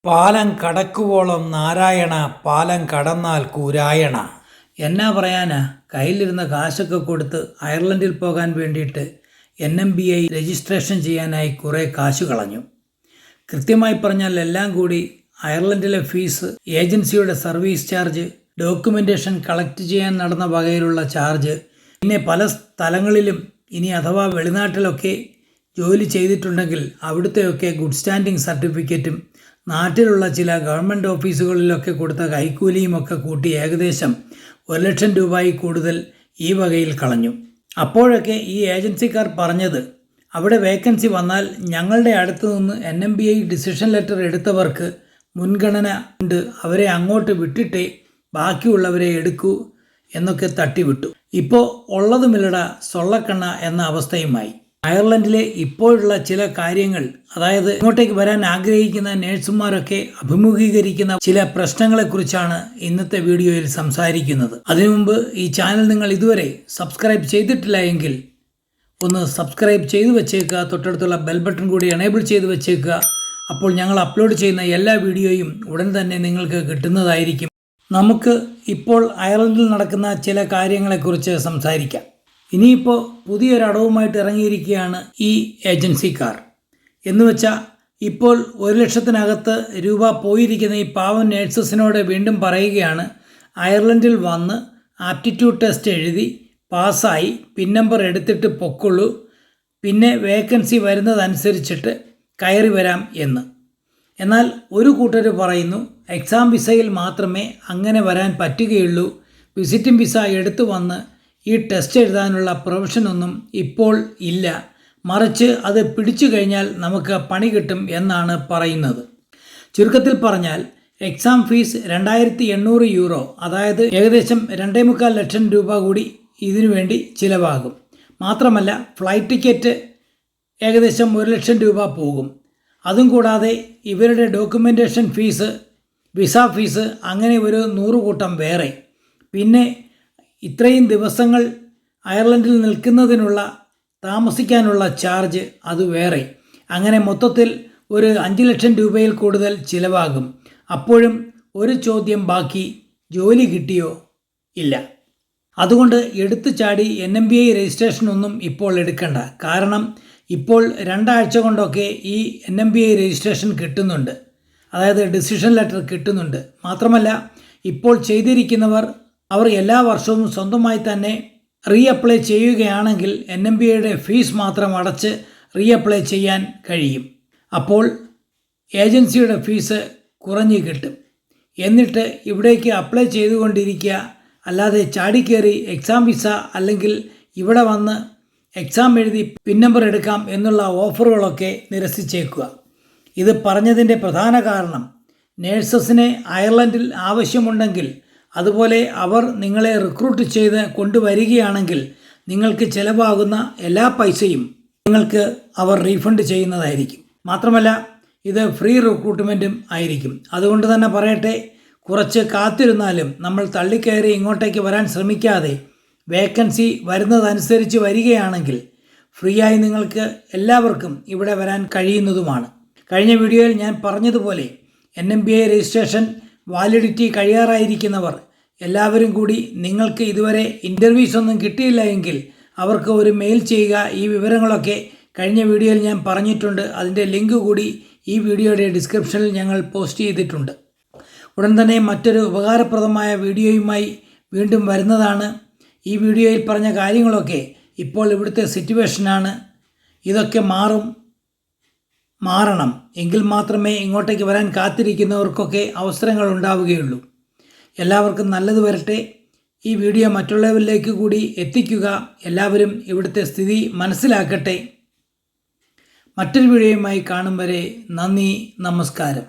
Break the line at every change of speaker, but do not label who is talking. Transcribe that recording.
പാലം കടക്കുവോളം നാരായണ, പാലം കടന്നാൽ കൂരായണ. എന്നാ പറയാനാ, കയ്യിലിരുന്ന കാശൊക്കെ കൊടുത്ത് അയർലൻഡിൽ പോകാൻ വേണ്ടിയിട്ട് NMBI രജിസ്ട്രേഷൻ ചെയ്യാനായി കുറേ കാശ് കളഞ്ഞു. കൃത്യമായി പറഞ്ഞാൽ എല്ലാം കൂടി അയർലൻഡിലെ ഫീസ്, ഏജൻസിയുടെ സർവീസ് ചാർജ്, ഡോക്യുമെൻറ്റേഷൻ കളക്ട് ചെയ്യാൻ നടന്ന വകയിലുള്ള ചാർജ്, പിന്നെ പല സ്ഥലങ്ങളിലും ഇനി അഥവാ വെളിനാട്ടിലൊക്കെ ജോലി ചെയ്തിട്ടുണ്ടെങ്കിൽ അവിടുത്തെയൊക്കെ ഗുഡ് സ്റ്റാൻഡിംഗ് സർട്ടിഫിക്കറ്റും നാട്ടിലുള്ള ചില ഗവൺമെൻറ് ഓഫീസുകളിലൊക്കെ കൊടുത്ത കൈക്കൂലിയുമൊക്കെ കൂട്ടി ഏകദേശം 1,00,000 രൂപയിൽ കൂടുതൽ ഈ വകയിൽ കളഞ്ഞു. അപ്പോഴൊക്കെ ഈ ഏജൻസിക്കാർ പറഞ്ഞത്, അവിടെ വേക്കൻസി വന്നാൽ ഞങ്ങളുടെ അടുത്ത് നിന്ന് NMBI ഡിസിഷൻ ലെറ്റർ എടുത്തവർക്ക് മുൻഗണന ഉണ്ട്, അവരെ അങ്ങോട്ട് വിട്ടിട്ടേ ബാക്കിയുള്ളവരെ എടുക്കൂ എന്നൊക്കെ തട്ടിവിട്ടു. ഇപ്പോൾ ഉള്ളതുമില്ലട സൊള്ളക്കണ്ണ എന്ന അവസ്ഥയുമായി. അയർലൻഡിലെ ഇപ്പോഴുള്ള ചില കാര്യങ്ങൾ, അതായത് ഇങ്ങോട്ടേക്ക് വരാൻ ആഗ്രഹിക്കുന്ന നേഴ്സുമാരൊക്കെ അഭിമുഖീകരിക്കുന്ന ചില പ്രശ്നങ്ങളെക്കുറിച്ചാണ് ഇന്നത്തെ വീഡിയോയിൽ സംസാരിക്കുന്നത്. അതിനു മുമ്പ് ഈ ചാനൽ നിങ്ങൾ ഇതുവരെ സബ്സ്ക്രൈബ് ചെയ്തിട്ടില്ല എങ്കിൽ ഒന്ന് സബ്സ്ക്രൈബ് ചെയ്തു വെച്ചേക്കുക, തൊട്ടടുത്തുള്ള ബെൽ ബട്ടൺ കൂടി എനേബിൾ ചെയ്ത് വെച്ചേക്കുക. അപ്പോൾ ഞങ്ങൾ അപ്ലോഡ് ചെയ്യുന്ന എല്ലാ വീഡിയോയും ഉടൻ തന്നെ നിങ്ങൾക്ക് കിട്ടുന്നതായിരിക്കും. നമുക്ക് ഇപ്പോൾ അയർലൻഡിൽ നടക്കുന്ന ചില കാര്യങ്ങളെക്കുറിച്ച് സംസാരിക്കാം. ഇനിയിപ്പോൾ പുതിയൊരടവുമായിട്ട് ഇറങ്ങിയിരിക്കുകയാണ് ഈ ഏജൻസിക്കാർ. എന്നുവെച്ചാൽ ഇപ്പോൾ 1,00,000-നകത്ത് രൂപ പോയിരിക്കുന്ന ഈ പാവം നേഴ്സസിനോട് വീണ്ടും പറയുകയാണ്, അയർലൻഡിൽ വന്ന് ആപ്റ്റിറ്റ്യൂഡ് ടെസ്റ്റ് എഴുതി പാസ്സായി പിൻ നമ്പർ എടുത്തിട്ട് പൊക്കുള്ളൂ, പിന്നെ വേക്കൻസി വരുന്നതനുസരിച്ചിട്ട് കയറി വരാം എന്ന്. എന്നാൽ ഒരു കൂട്ടർ പറയുന്നു, എക്സാം വിസയിൽ മാത്രമേ അങ്ങനെ വരാൻ പറ്റുകയുള്ളൂ, വിസിറ്റിംഗ് വിസ എടുത്തു വന്ന് ഈ ടെസ്റ്റ് എഴുതാനുള്ള പ്രൊഫഷനൊന്നും ഇപ്പോൾ ഇല്ല, മറിച്ച് അത് പിടിച്ചു കഴിഞ്ഞാൽ നമുക്ക് പണി കിട്ടും എന്നാണ് പറയുന്നത്. ചുരുക്കത്തിൽ പറഞ്ഞാൽ എക്സാം ഫീസ് 2,800 യൂറോ, അതായത് ഏകദേശം 2.25 ലക്ഷം രൂപ കൂടി ഇതിനു വേണ്ടി ചിലവാകും. മാത്രമല്ല ഫ്ലൈറ്റ് ടിക്കറ്റ് ഏകദേശം 1,00,000 രൂപ പോകും. അതും കൂടാതെ ഇവരുടെ ഡോക്യുമെൻറ്റേഷൻ ഫീസ്, വിസ ഫീസ്, അങ്ങനെ ഒരു 100 കൂട്ടം വേറെ. പിന്നെ ഇത്രയും ദിവസങ്ങൾ അയർലൻഡിൽ നിൽക്കുന്നതിനുള്ള താമസിക്കാനുള്ള ചാർജ് അത് വേറെ. അങ്ങനെ മൊത്തത്തിൽ ഒരു 5 ലക്ഷം രൂപയിൽ കൂടുതൽ ചിലവാകും. അപ്പോഴും ഒരു ചോദ്യം ബാക്കി, ജോലി കിട്ടിയോ? ഇല്ല. അതുകൊണ്ട് എടുത്തു ചാടി NMBI രജിസ്ട്രേഷൻ ഒന്നും ഇപ്പോൾ എടുക്കണ്ട. കാരണം ഇപ്പോൾ 2 ആഴ്ച കൊണ്ടൊക്കെ ഈ NMBI രജിസ്ട്രേഷൻ കിട്ടുന്നുണ്ട്, അതായത് ഡിസിഷൻ ലെറ്റർ കിട്ടുന്നുണ്ട്. മാത്രമല്ല ഇപ്പോൾ ചെയ്തിരിക്കുന്നവർ അവർ എല്ലാ വർഷവും സ്വന്തമായി തന്നെ അപ്ലൈ ചെയ്യുകയാണെങ്കിൽ NMBIയുടെ ഫീസ് മാത്രം അടച്ച് അപ്ലൈ ചെയ്യാൻ കഴിയും. അപ്പോൾ ഏജൻസിയുടെ ഫീസ് കുറഞ്ഞു കിട്ടും. എന്നിട്ട് ഇവിടേക്ക് അപ്ലൈ ചെയ്തുകൊണ്ടിരിക്കുക, അല്ലാതെ ചാടിക്കേറി എക്സാം വിസ അല്ലെങ്കിൽ ഇവിടെ വന്ന് എക്സാം എഴുതി പിൻ നമ്പർ എടുക്കാം എന്നുള്ള ഓഫറുകളൊക്കെ നിരസിച്ചേക്കുക. ഇത് പറഞ്ഞതിൻ്റെ പ്രധാന കാരണം, നേഴ്സസിനെ അയർലൻഡിൽ ആവശ്യമുണ്ടെങ്കിൽ, അതുപോലെ അവർ നിങ്ങളെ റിക്രൂട്ട് ചെയ്ത് കൊണ്ടുവരികയാണെങ്കിൽ നിങ്ങൾക്ക് ചിലവാകുന്ന എല്ലാ പൈസയും നിങ്ങൾക്ക് അവർ റീഫണ്ട് ചെയ്യുന്നതായിരിക്കും. മാത്രമല്ല ഇത് ഫ്രീ റിക്രൂട്ട്മെൻറ്റും ആയിരിക്കും. അതുകൊണ്ട് തന്നെ പറയട്ടെ, കുറച്ച് കാത്തിരുന്നാലും നമ്മൾ തള്ളിക്കയറി ഇങ്ങോട്ടേക്ക് വരാൻ ശ്രമിക്കാതെ വേക്കൻസി വരുന്നതനുസരിച്ച് വരികയാണെങ്കിൽ ഫ്രീ ആയി നിങ്ങൾക്ക് എല്ലാവർക്കും ഇവിടെ വരാൻ കഴിയുന്നതുമാണ്. കഴിഞ്ഞ വീഡിയോയിൽ ഞാൻ പറഞ്ഞതുപോലെ NMBI രജിസ്ട്രേഷൻ വാലിഡിറ്റി കഴിയാറായിരിക്കുന്നവർ എല്ലാവരും കൂടി, നിങ്ങൾക്ക് ഇതുവരെ ഇൻ്റർവ്യൂസ് ഒന്നും കിട്ടിയില്ല എങ്കിൽ അവർക്ക് ഒരു മെയിൽ ചെയ്യുക. ഈ വിവരങ്ങളൊക്കെ കഴിഞ്ഞ വീഡിയോയിൽ ഞാൻ പറഞ്ഞിട്ടുണ്ട്. അതിൻ്റെ ലിങ്ക് കൂടി ഈ വീഡിയോയുടെ ഡിസ്ക്രിപ്ഷനിൽ ഞങ്ങൾ പോസ്റ്റ് ചെയ്തിട്ടുണ്ട്. ഉടൻ തന്നെ മറ്റൊരു ഉപകാരപ്രദമായ വീഡിയോയുമായി വീണ്ടും വരുന്നതാണ്. ഈ വീഡിയോയിൽ പറഞ്ഞ കാര്യങ്ങളൊക്കെ ഇപ്പോൾ ഇവിടുത്തെ സിറ്റുവേഷനാണ്. ഇതൊക്കെ മാറണം എങ്കിൽ മാത്രമേ ഇങ്ങോട്ടേക്ക് വരാൻ കാത്തിരിക്കുന്നവർക്കൊക്കെ അവസരങ്ങൾ ഉണ്ടാവുകയുള്ളൂ. എല്ലാവർക്കും നല്ലത് വരട്ടെ. ഈ വീഡിയോ മറ്റുള്ളവരിലേക്ക് കൂടി എത്തിക്കുക. എല്ലാവരും ഇവിടുത്തെ സ്ഥിതി മനസ്സിലാക്കട്ടെ. മറ്റൊരു വീഡിയോയുമായി കാണും വരെ നന്ദി, നമസ്കാരം.